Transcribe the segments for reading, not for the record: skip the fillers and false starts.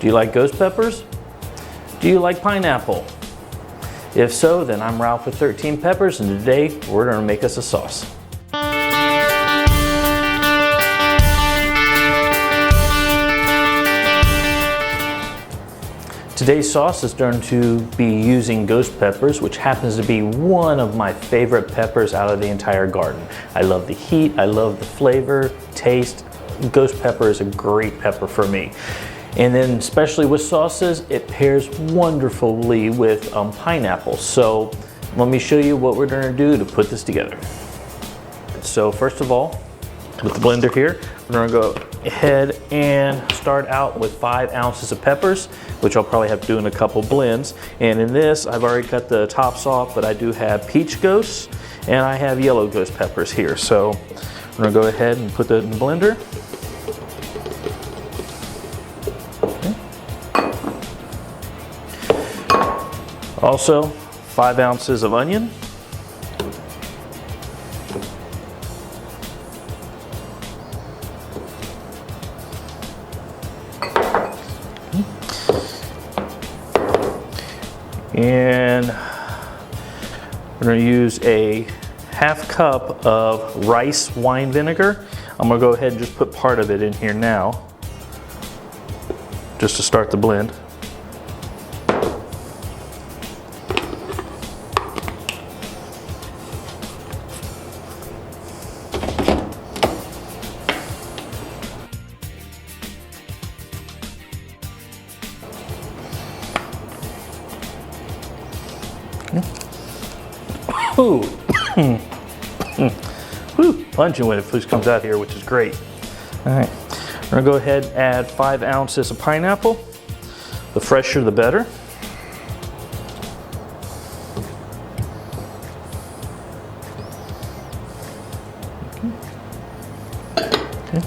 Do you like ghost peppers? Do you like pineapple? If so, then I'm Ralph with 13 Peppers, and today we're going to make us a sauce. Today's sauce is going to be using ghost peppers, which happens to be one of my favorite peppers out of the entire garden. I love the heat, I love the flavor, taste. Ghost pepper is a great pepper for me. And then especially with sauces, it pairs wonderfully with pineapple. So let me show you what we're going to do to put this together. So first of all, with the blender here, we're going to go ahead and start out with 5 ounces of peppers, which I'll probably have to do in a couple blends. And in this, I've already cut the tops off, but I do have peach ghosts and I have yellow ghost peppers here. So we're going to go ahead and put that in the blender. Okay. Also, 5 ounces of onion. And we're going to use a ½ cup of rice wine vinegar. I'm going to go ahead and just put part of it in here now, just to start the blend. Ooh. Woo, pungent when it first comes out here, which is great. All right, we're gonna go ahead and add 5 ounces of pineapple. The fresher, the better. Okay.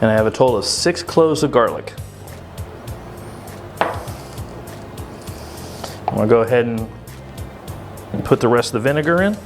And I have a total of 6 cloves of garlic. I'm gonna go ahead and put the rest of the vinegar in.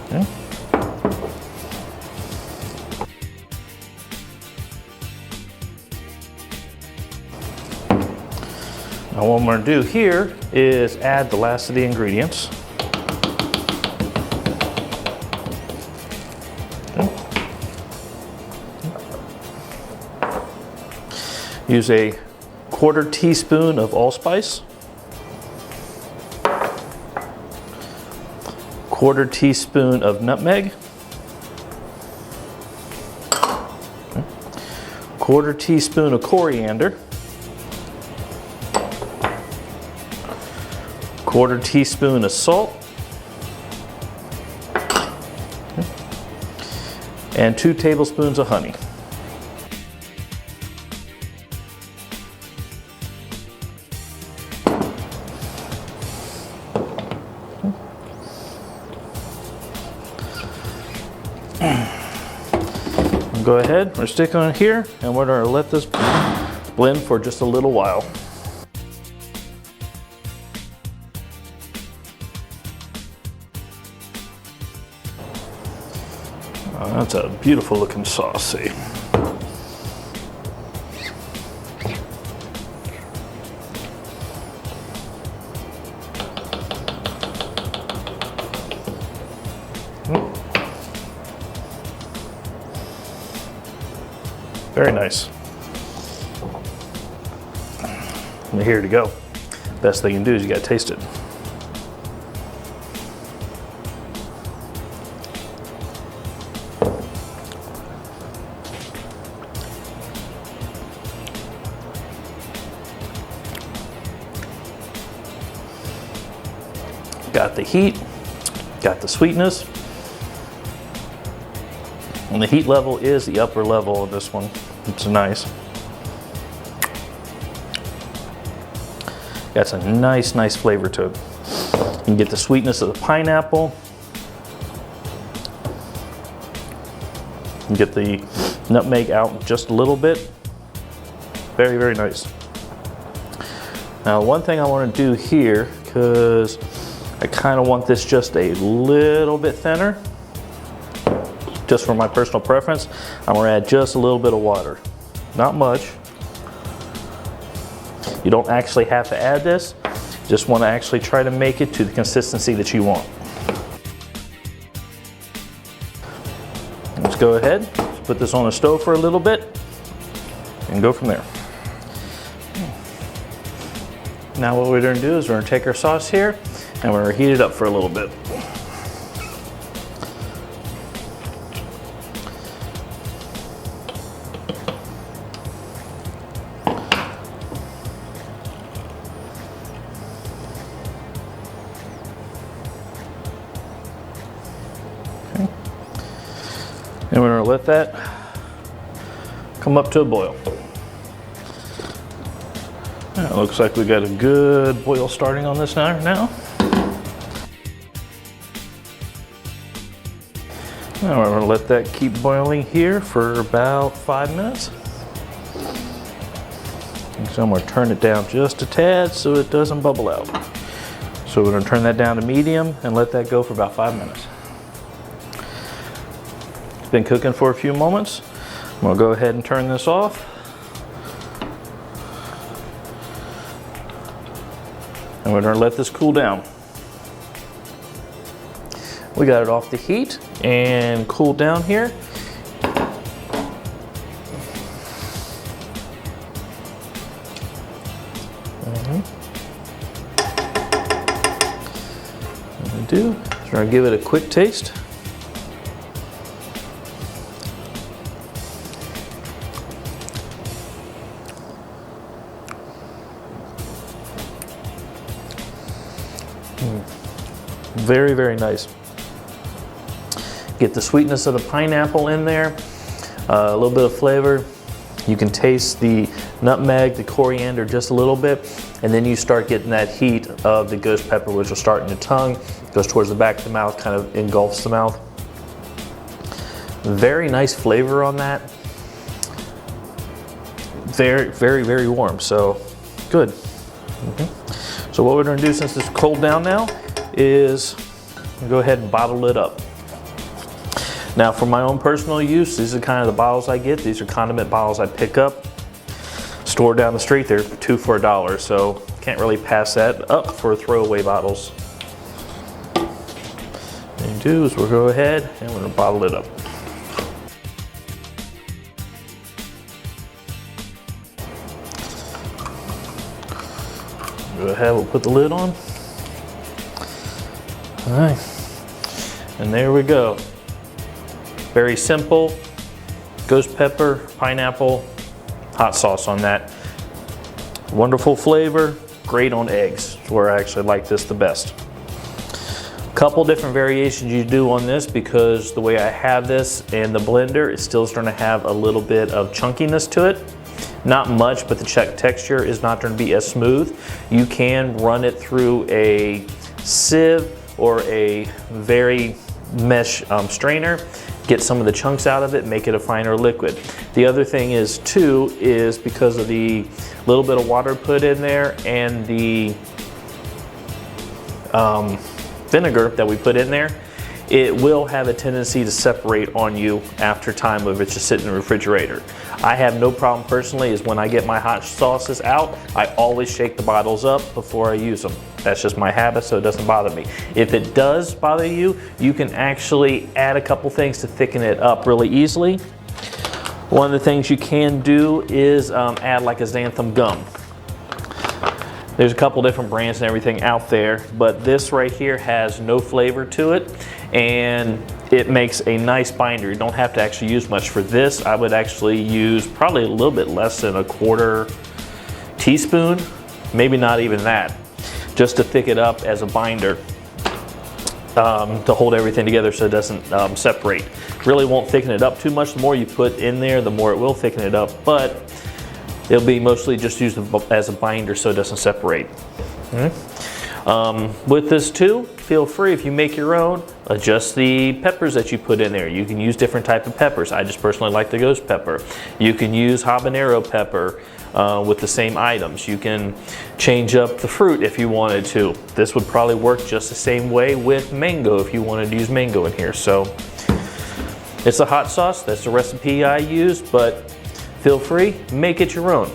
Okay. Now what I'm going to do here is add the last of the ingredients. Okay. Use a 1/4 teaspoon of allspice. 1/4 teaspoon of nutmeg, 1/4 teaspoon of coriander, 1/4 teaspoon of salt, and 2 tablespoons of honey. Go ahead, we're going to stick on here and we're going to let this blend for just a little while. Oh, that's a beautiful looking sauce, see. Very nice. And here to go. Best thing you can do is you gotta taste it. Got the heat, got the sweetness. And the heat level is the upper level of this one. It's nice. Got some nice flavor to it. You can get the sweetness of the pineapple. You can get the nutmeg out just a little bit. Very nice. Now, one thing I want to do here, because I kind of want this just a little bit thinner, just for my personal preference, I'm going to add just a little bit of water. not much. You don't actually have to add this. Just want to actually try to make it to the consistency that you want. Let's go ahead, let's put this on the stove for a little bit and go from there. Now what we're going to do is we're going to take our sauce here and we're going to heat it up for a little bit. And we're going to let that come up to a boil. It looks like we got a good boil starting on this now. Now we're going to let that keep boiling here for about 5 minutes. And so I'm going to turn it down just a tad so it doesn't bubble out. So we're going to turn that down to medium and let that go for about 5 minutes. It's been cooking for a few moments. I'm going to go ahead and turn this off. And we're going to let this cool down. We got it off the heat and cooled down here. What I'm going to do is we're going to give it a quick taste. Very, very nice. Get the sweetness of the pineapple in there, a little bit of flavor. You can taste the nutmeg, the coriander just a little bit, and then you start getting that heat of the ghost pepper, which will start in the tongue, goes towards the back of the mouth, kind of engulfs the mouth. Very nice flavor on that. Very, very, very warm, so good. So what we're going to do since it's cooled down now is go ahead and bottle it up. Now for my own personal use, these are kind of the bottles I get. These are condiment bottles I pick up. Store down the street, they're 2 for $1, so can't really pass that up for throwaway bottles. What you do is we'll go ahead and we're going to bottle it up. Go ahead, we'll put the lid on. All right, and there we go. Very simple, ghost pepper, pineapple, hot sauce on that. Wonderful flavor, great on eggs. It's where I actually like this the best. Couple different variations you do on this because the way I have this in the blender, it's still going to have a little bit of chunkiness to it. Not much, but the texture is not going to be as smooth. You can run it through a sieve or a very mesh strainer, get some of the chunks out of it, make it a finer liquid. The other thing is too, is because of the little bit of water put in there and the vinegar that we put in there, it will have a tendency to separate on you after time if it's just sitting in the refrigerator. I have no problem personally is when I get my hot sauces out, I always shake the bottles up before I use them. That's just my habit, so it doesn't bother me. If it does bother you, you can actually add a couple things to thicken it up really easily. One of the things you can do is add like a xanthan gum. There's a couple different brands and everything out there, but this right here has no flavor to it, and it makes a nice binder. You don't have to actually use much for this. I would actually use probably a little bit less than a 1/4 teaspoon, maybe not even that, just to thicken it up as a binder to hold everything together so it doesn't separate. Really won't thicken it up too much. The more you put in there, the more it will thicken it up, but it'll be mostly just used as a binder so it doesn't separate. With this too, feel free if you make your own, adjust the peppers that you put in there. You can use different type of peppers. I just personally like the ghost pepper. You can use habanero pepper with the same items. You can change up the fruit if you wanted to. This would probably work just the same way with mango if you wanted to use mango in here. So it's a hot sauce, that's the recipe I use, but Feel free, make it your own.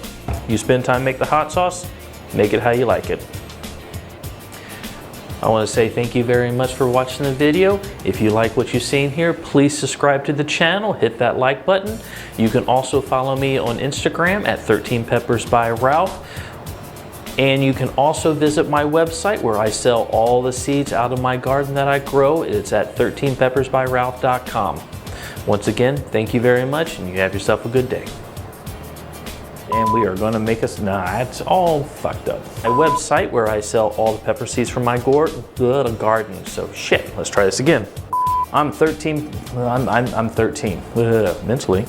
You spend time, make the hot sauce, make it how you like it. I want to say thank you very much for watching the video. If you like what you've seen here, please subscribe to the channel, hit that like button. You can also follow me on Instagram at 13 Peppers by Ralph. And you can also visit my website where I sell all the seeds out of my garden that I grow. It's at 13peppersbyralph.com. Once again, thank you very much, and you have yourself a good day. And we are gonna make us, nah, it's all fucked up. My website where I sell all the pepper seeds from my garden. So shit, let's try this again. I'm 13, mentally.